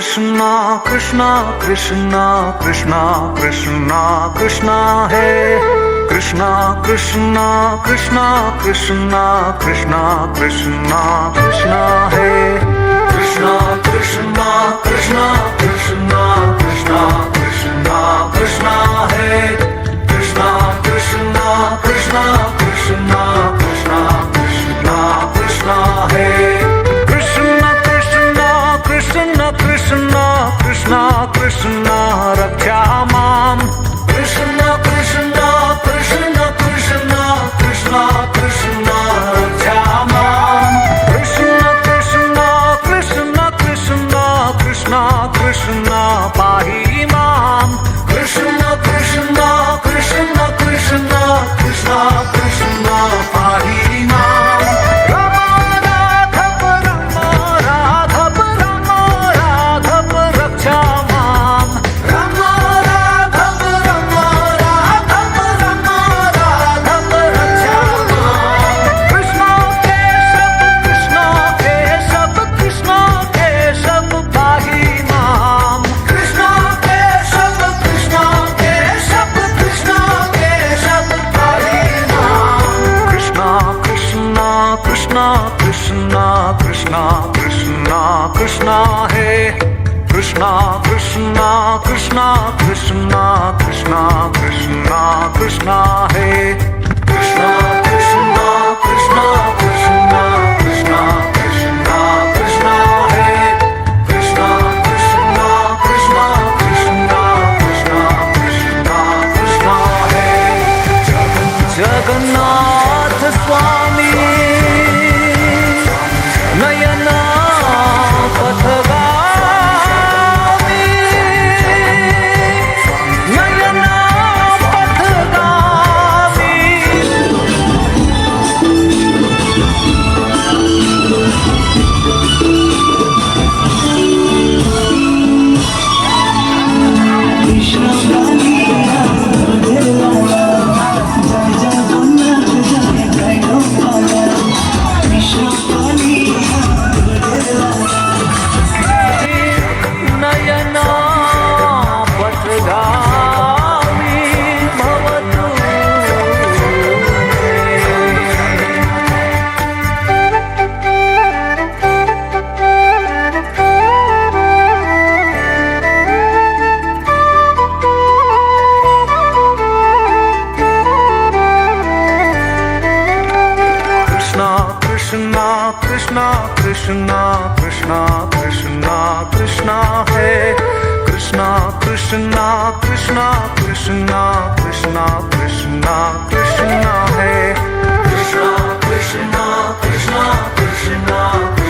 Krishna Krishna Krishna Krishna Krishna Krishna Hai Krishna Krishna Krishna Krishna Krishna Krishna Krishna Hai Krishna Krishna Krishna Krishna Krishna Krishna Krishna Hai Krishna Krishna Krishna Krishna Krishna Krishna Krishna Hai Krishna Krishna Raksha Mam Krishna Krishna Krishna Krishna Krishna Krishna Raksha Mam Krishna Krishna Krishna Krishna Krishna Krishna Pahi Mam Krishna Krishna Krishna Krishna Krishna Krishna Pahi Mam Krishna Krishna Krishna Krishna Hai Krishna Krishna Krishna Krishna Krishna Krishna Krishna Hai Krishna Krishna Krishna Krishna Krishna Krishna Krishna Hai Krishna Krishna Krishna Krishna Krishna Krishna Krishna Hai Jagannath Swami Nayana Pathagami Nayana Pathagami Krishna Krishna Krishna Krishna Krishna Hai Krishna Krishna Krishna Krishna Krishna Krishna Krishna Hai Krishna Krishna Krishna Krishna